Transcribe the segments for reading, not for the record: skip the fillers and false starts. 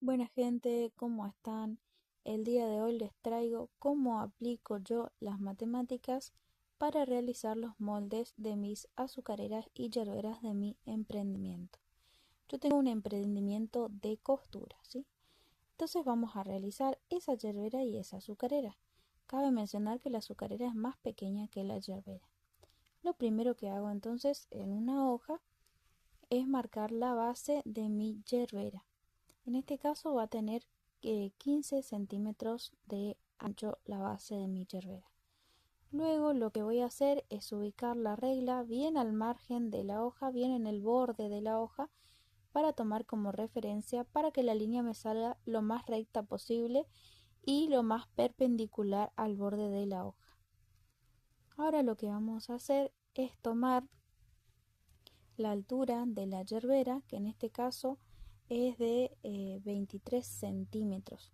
Buena gente, ¿cómo están? El día de hoy les traigo cómo aplico yo las matemáticas para realizar los moldes de mis azucareras y yerberas de mi emprendimiento. Yo tengo un emprendimiento de costura, ¿sí? Entonces vamos a realizar esa yerbera y esa azucarera. Cabe mencionar que la azucarera es más pequeña que la yerbera. Lo primero que hago entonces en una hoja es marcar la base de mi yerbera. En este caso va a tener 15 centímetros de ancho la base de mi yerbera. Luego lo que voy a hacer es ubicar la regla bien al margen de la hoja, bien en el borde de la hoja, para tomar como referencia para que la línea me salga lo más recta posible y lo más perpendicular al borde de la hoja. Ahora lo que vamos a hacer es tomar la altura de la yerbera, que en este caso es de 23 centímetros.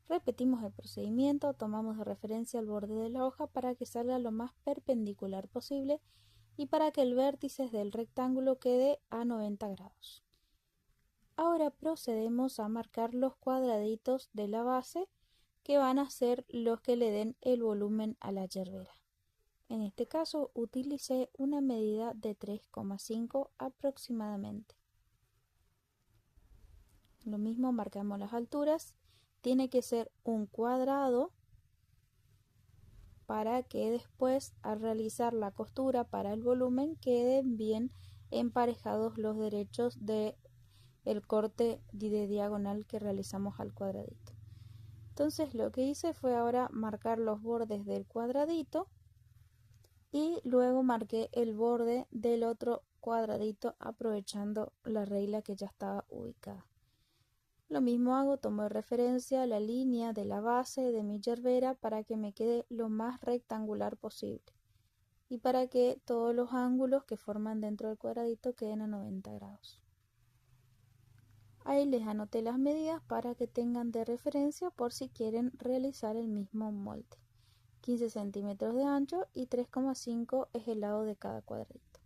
Repetimos el procedimiento, tomamos de referencia el borde de la hoja para que salga lo más perpendicular posible y para que el vértice del rectángulo quede a 90 grados. Ahora procedemos a marcar los cuadraditos de la base que van a ser los que le den el volumen a la yerbera. En este caso utilicé una medida de 3,5 aproximadamente. Lo mismo marcamos las alturas. Tiene que ser un cuadrado para que después al realizar la costura para el volumen queden bien emparejados los derechos del corte de diagonal que realizamos al cuadradito. Entonces lo que hice fue ahora marcar los bordes del cuadradito y luego marqué el borde del otro cuadradito aprovechando la regla que ya estaba ubicada. Lo mismo hago, tomo de referencia la línea de la base de mi yerbera para que me quede lo más rectangular posible y para que todos los ángulos que forman dentro del cuadradito queden a 90 grados. Ahí les anoté las medidas para que tengan de referencia por si quieren realizar el mismo molde. 15 centímetros de ancho y 3,5 es el lado de cada cuadradito.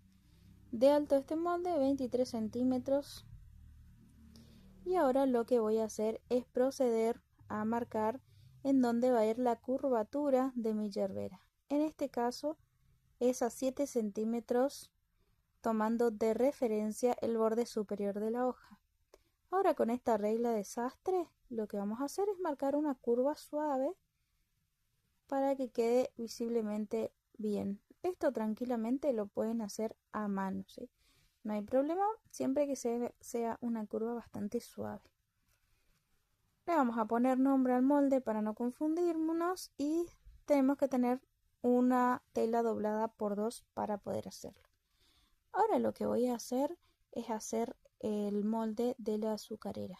De alto este molde 23 centímetros. Y ahora lo que voy a hacer es proceder a marcar en dónde va a ir la curvatura de mi yerbera. En este caso es a 7 centímetros tomando de referencia el borde superior de la hoja. Ahora con esta regla de sastre lo que vamos a hacer es marcar una curva suave para que quede visiblemente bien. Esto tranquilamente lo pueden hacer a mano, ¿sí? No hay problema siempre que sea una curva bastante suave. Le vamos a poner nombre al molde para no confundirnos y tenemos que tener una tela doblada por 2 para poder hacerlo. Ahora lo que voy a hacer es hacer el molde de la azucarera.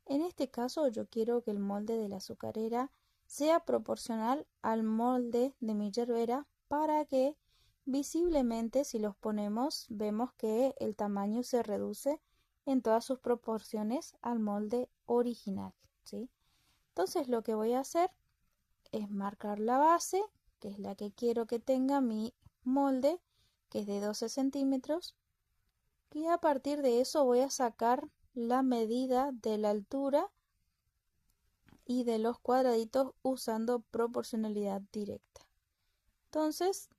En este caso yo quiero que el molde de la azucarera sea proporcional al molde de mi yerbera para que visiblemente si los ponemos vemos que el tamaño se reduce en todas sus proporciones al molde original, ¿sí? Entonces lo que voy a hacer es marcar la base, que es la que quiero que tenga mi molde, que es de 12 centímetros, y a partir de eso voy a sacar la medida de la altura y de los cuadraditos usando proporcionalidad directa. Entonces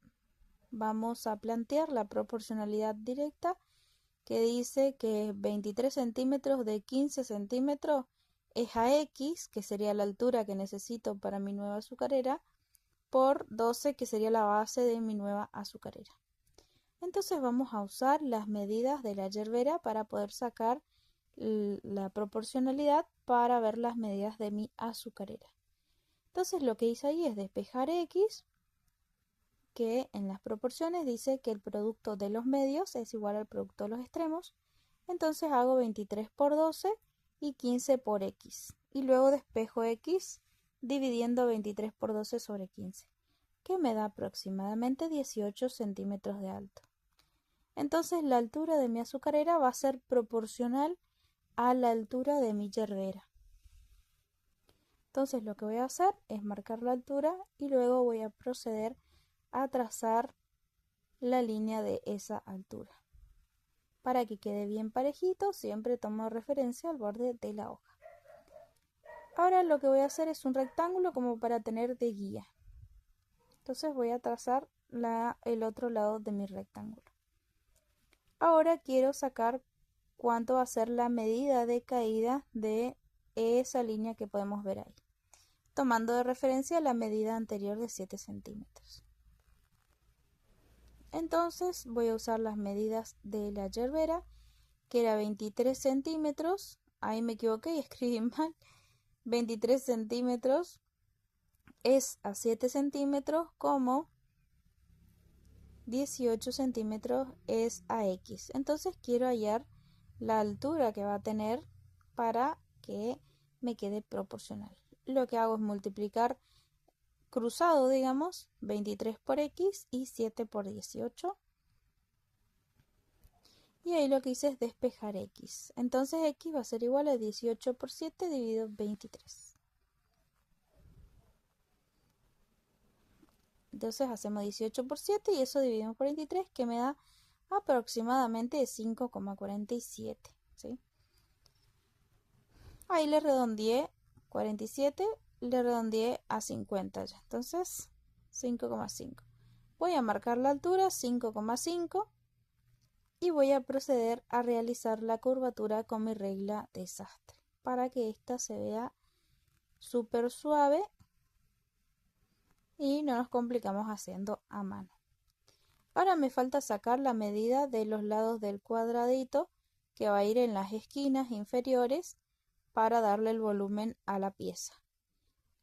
vamos a plantear la proporcionalidad directa que dice que 23 centímetros de 15 centímetros es a X, que sería la altura que necesito para mi nueva azucarera, por 12, que sería la base de mi nueva azucarera. Entonces vamos a usar las medidas de la yerbera para poder sacar la proporcionalidad para ver las medidas de mi azucarera. Entonces lo que hice ahí es despejar X, que en las proporciones dice que el producto de los medios es igual al producto de los extremos. Entonces hago 23 por 12 y 15 por X. Y luego despejo X dividiendo 23 por 12 sobre 15, que me da aproximadamente 18 centímetros de alto. Entonces la altura de mi azucarera va a ser proporcional a la altura de mi yerbera. Entonces lo que voy a hacer es marcar la altura y luego voy a proceder a trazar la línea de esa altura. Para que quede bien parejito, siempre tomo referencia al borde de la hoja. Ahora lo que voy a hacer es un rectángulo como para tener de guía. Entonces voy a trazar el otro lado de mi rectángulo. Ahora quiero sacar cuánto va a ser la medida de caída de esa línea que podemos ver ahí, tomando de referencia la medida anterior de 7 centímetros. Entonces voy a usar las medidas de la yerbera, que era 23 centímetros. Ahí me equivoqué y escribí mal. 23 centímetros es a 7 centímetros, como 18 centímetros es a X. Entonces quiero hallar la altura que va a tener para que me quede proporcional. Lo que hago es multiplicar cruzado, digamos, 23 por X y 7 por 18. Y ahí lo que hice es despejar X. Entonces X va a ser igual a 18 por 7 dividido 23. Entonces hacemos 18 por 7 y eso dividimos por 23, que me da aproximadamente 5,47. ¿Sí? Ahí le redondeé 47, le redondeé a 50 ya. Entonces 5,5. Voy a marcar la altura 5,5 y voy a proceder a realizar la curvatura con mi regla de sastre para que esta se vea súper suave y no nos complicamos haciendo a mano. Ahora me falta sacar la medida de los lados del cuadradito que va a ir en las esquinas inferiores para darle el volumen a la pieza.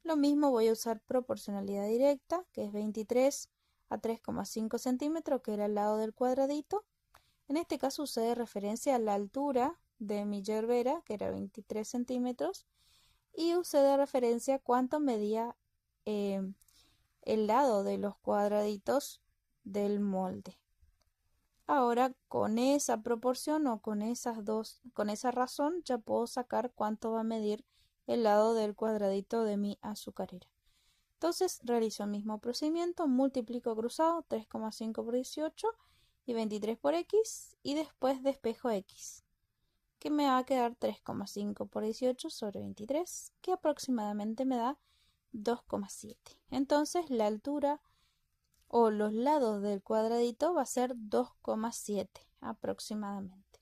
Lo mismo voy a usar proporcionalidad directa, que es 23 a 3,5 centímetros, que era el lado del cuadradito. En este caso usé de referencia la altura de mi yerbera, que era 23 centímetros, y usé de referencia cuánto medía el lado de los cuadraditos del molde. Ahora con esa proporción o con esa razón ya puedo sacar cuánto va a medir el lado del cuadradito de mi azucarera. Entonces realizo el mismo procedimiento, multiplico cruzado 3,5 por 18 y 23 por X y después despejo X, que me va a quedar 3,5 por 18 sobre 23, que aproximadamente me da 2,7. Entonces la altura o los lados del cuadradito va a ser 2,7 aproximadamente.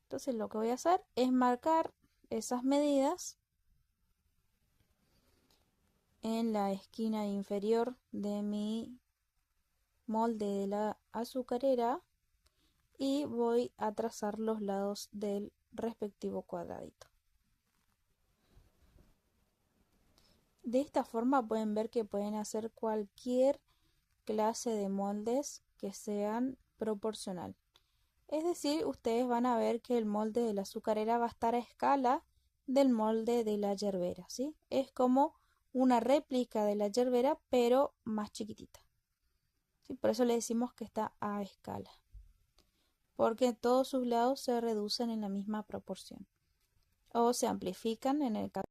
Entonces lo que voy a hacer es marcar esas medidas en la esquina inferior de mi molde de la azucarera y voy a trazar los lados del respectivo cuadradito. De esta forma pueden ver que pueden hacer cualquier clase de moldes que sean proporcional. Es decir, ustedes van a ver que el molde de la azucarera va a estar a escala del molde de la yerbera, ¿sí? Es como una réplica de la yerbera, pero más chiquitita. ¿Sí? Por eso le decimos que está a escala, porque todos sus lados se reducen en la misma proporción o se amplifican en el caso